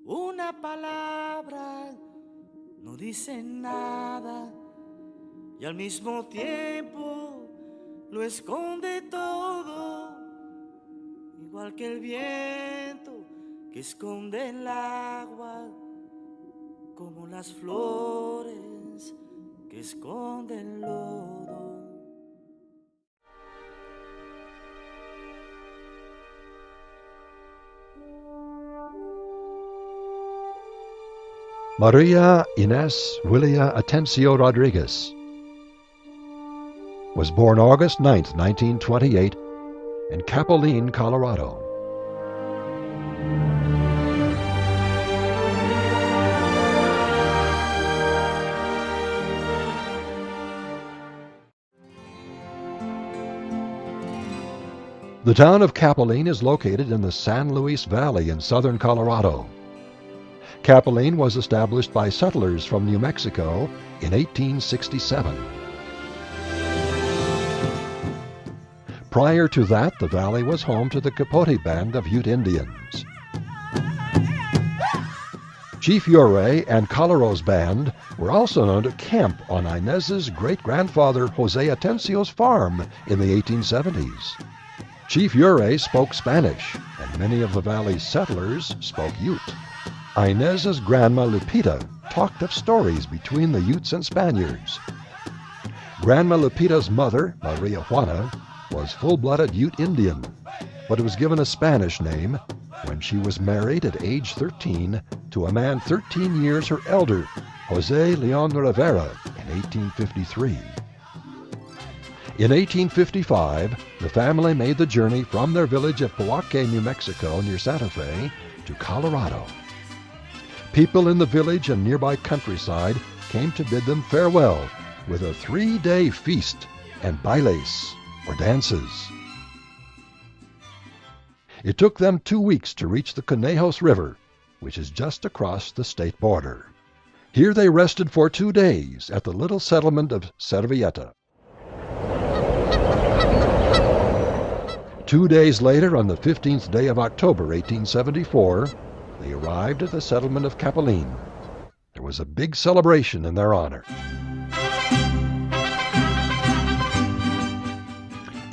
Una palabra no dice nada y al mismo tiempo lo esconde todo, igual que el viento que esconde el agua, como las flores que esconden lodo. Maria Inez Willia Atencio Rodriguez was born August 9, 1928, in Capilene, Colorado. The town of Capilene is located in the San Luis Valley in southern Colorado. Capilene was established by settlers from New Mexico in 1867. Prior to that, the valley was home to the Capote Band of Ute Indians. Chief Ure and Colorado's band were also known to camp on Inez's great-grandfather Jose Atencio's farm in the 1870s. Chief Ure spoke Spanish, and many of the valley's settlers spoke Ute. Inez's grandma Lupita talked of stories between the Utes and Spaniards. Grandma Lupita's mother, Maria Juana, was full-blooded Ute Indian, but was given a Spanish name when she was married at age 13 to a man 13 years her elder, Jose Leon Rivera, in 1853. In 1855, the family made the journey from their village of Pojoaque, New Mexico, near Santa Fe, to Colorado. People in the village and nearby countryside came to bid them farewell with a 3-day feast and bailes, or dances. It took them 2 weeks to reach the Conejos River, which is just across the state border. Here they rested for 2 days at the little settlement of Servilleta. 2 days later, on the 15th day of October, 1874, they arrived at the settlement of Capilene. There was a big celebration in their honor.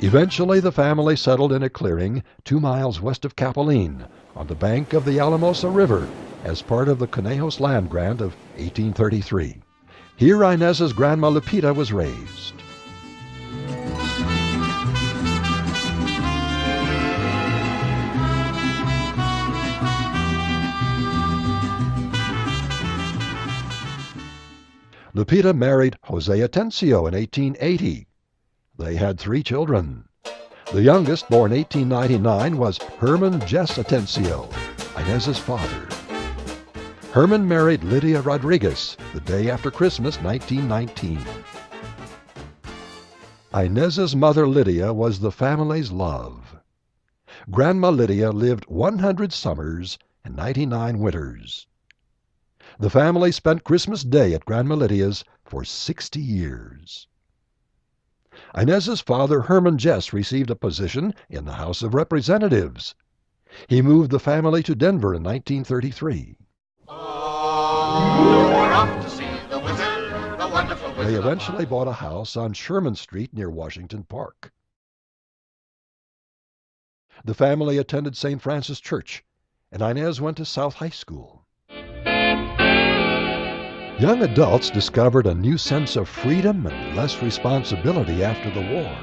Eventually, the family settled in a clearing 2 miles west of Capilene, on the bank of the Alamosa River, as part of the Conejos land grant of 1833. Here Inez's grandma Lupita was raised. Lupita married Jose Atencio in 1880. They had 3 children. The youngest, born 1899, was Herman Jess Atencio, Inez's father. Herman married Lydia Rodriguez the day after Christmas, 1919. Inez's mother Lydia was the family's love. Grandma Lydia lived 100 summers and 99 winters. The family spent Christmas Day at Grandma Lydia's for 60 years. Inez's father, Herman Jess, received a position in the House of Representatives. He moved the family to Denver in 1933. They eventually bought a house on Sherman Street near Washington Park. The family attended St. Francis Church, and Inez went to South High School. Young adults discovered a new sense of freedom and less responsibility after the war.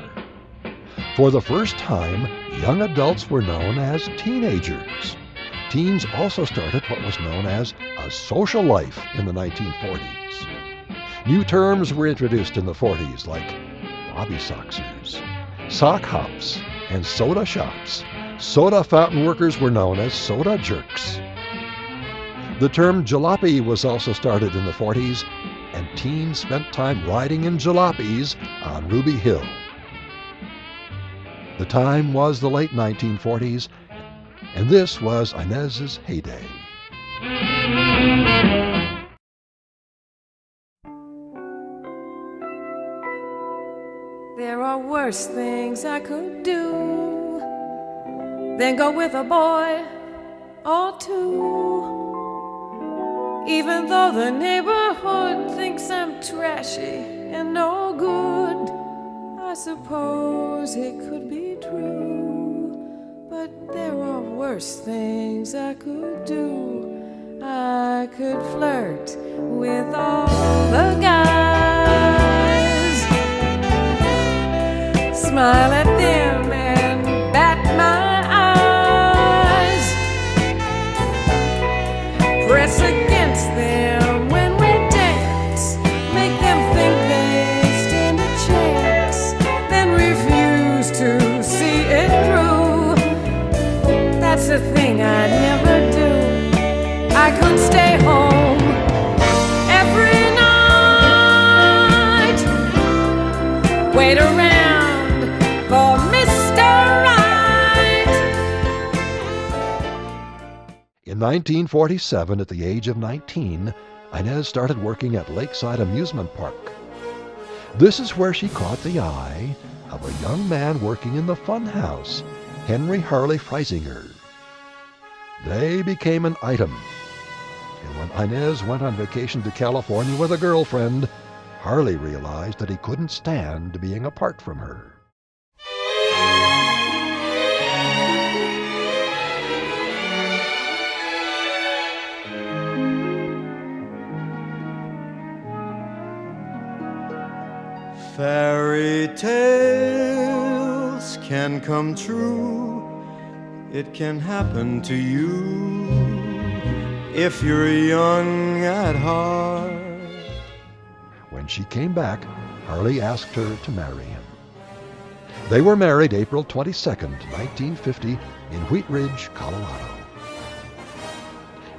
For the first time, young adults were known as teenagers. Teens also started what was known as a social life in the 1940s. New terms were introduced in the 40s like bobby soxers, sock hops, and soda shops. Soda fountain workers were known as soda jerks. The term jalopy was also started in the 40s, and teens spent time riding in jalopies on Ruby Hill. The time was the late 1940s, and this was Inez's heyday. There are worse things I could do than go with a boy or two. Even though the neighborhood thinks I'm trashy and no good, I suppose it could be true. But there are worse things I could do. I could flirt with all the guys, smile at them and bat my eyes, press against them when we dance, make them think they stand a chance, then refuse to see it through. That's the thing I never do. I could stay home every night, wait around for Mr. Right. In 1947, at the age of 19, Inez started working at Lakeside Amusement Park. This is where she caught the eye of a young man working in the fun house, Henry Harley Frisinger. They became an item. And when Inez went on vacation to California with a girlfriend, Harley realized that he couldn't stand being apart from her. Fairy tales can come true. It can happen to you if you're young at heart. When she came back, Harley asked her to marry him. They were married April 22nd, 1950, in Wheat Ridge, Colorado.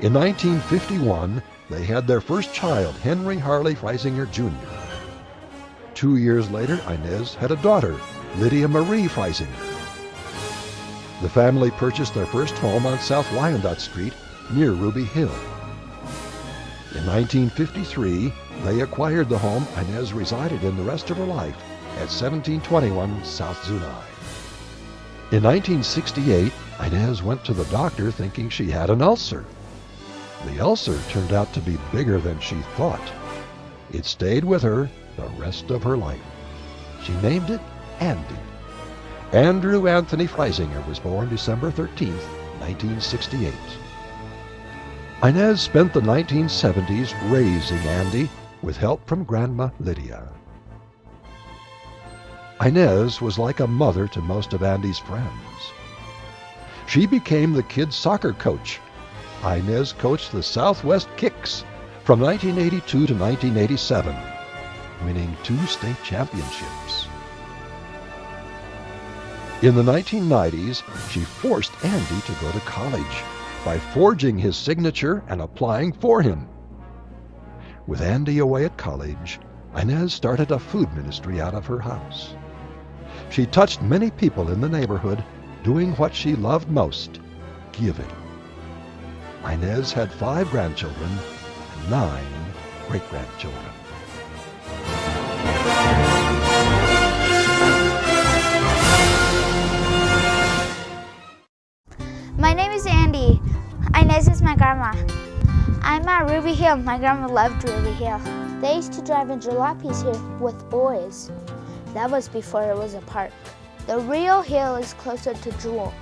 In 1951, they had their first child, Henry Harley Frisinger Jr. 2 years later, Inez had a daughter, Lydia Marie Frisinger. The family purchased their first home on South Wyandotte Street near Ruby Hill. In 1953, they acquired the home Inez resided in the rest of her life at 1721 South Zunai. In 1968, Inez went to the doctor thinking she had an ulcer. The ulcer turned out to be bigger than she thought. It stayed with her the rest of her life. She named it Andy. Andrew Anthony Frisinger was born December 13, 1968. Inez spent the 1970s raising Andy with help from Grandma Lydia. Inez was like a mother to most of Andy's friends. She became the kids' soccer coach. Inez coached the Southwest Kicks from 1982 to 1987, winning 2 state championships. In the 1990s, she forced Andy to go to college by forging his signature and applying for him. With Andy away at college, Inez started a food ministry out of her house. She touched many people in the neighborhood, doing what she loved most, giving. Inez had 5 grandchildren and 9 great-grandchildren. My name is Andy. Inez is my grandma. I'm at Ruby Hill. My grandma loved Ruby Hill. They used to drive in jalopies here with boys. That was before it was a park. The real hill is closer to Jewel.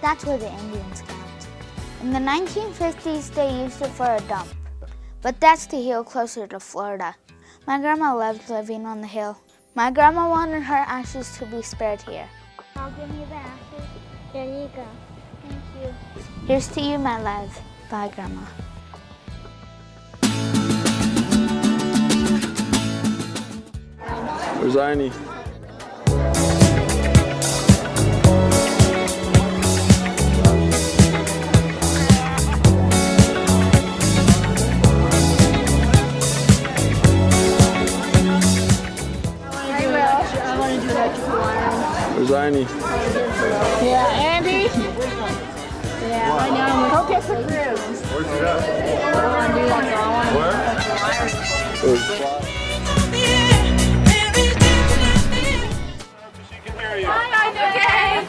That's where the Indians camped. In the 1950s, they used it for a dump. But that's the hill closer to Florida. My grandma loved living on the hill. My grandma wanted her ashes to be spared here. I'll give you the ashes. Here you go. Thank you. Here's to you, my love. Bye, Grandma. Where's Arnie? Where's Arnie? Yeah, Andy? Yeah, I know. Go get the cruise. Where's he at? Where? Hi, okay.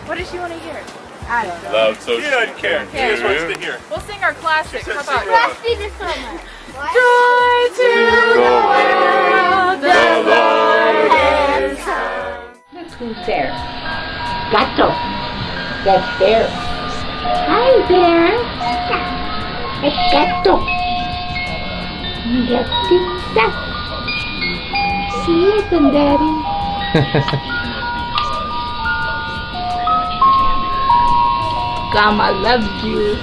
What does she want to hear? I don't know. Loud, so she doesn't care. He just wants to hear. We'll sing our classic. How about Rusty the Summer. Joy to the world, the Lord has come. Look who's there. Gato. That's Bear. Hi, Bear. It's Gato. Gatita. See you, Daddy. Grandma loves you.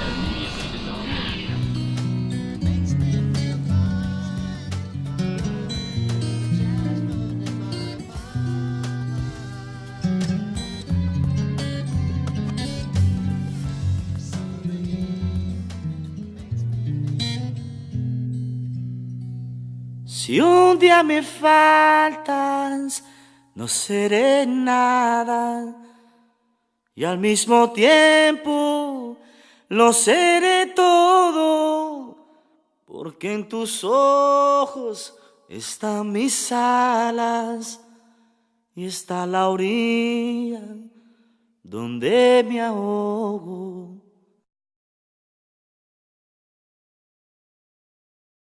Si un día me faltas, no seré nada. Y al mismo tiempo lo seré todo, porque en tus ojos están mis alas y está la orilla donde me ahogo.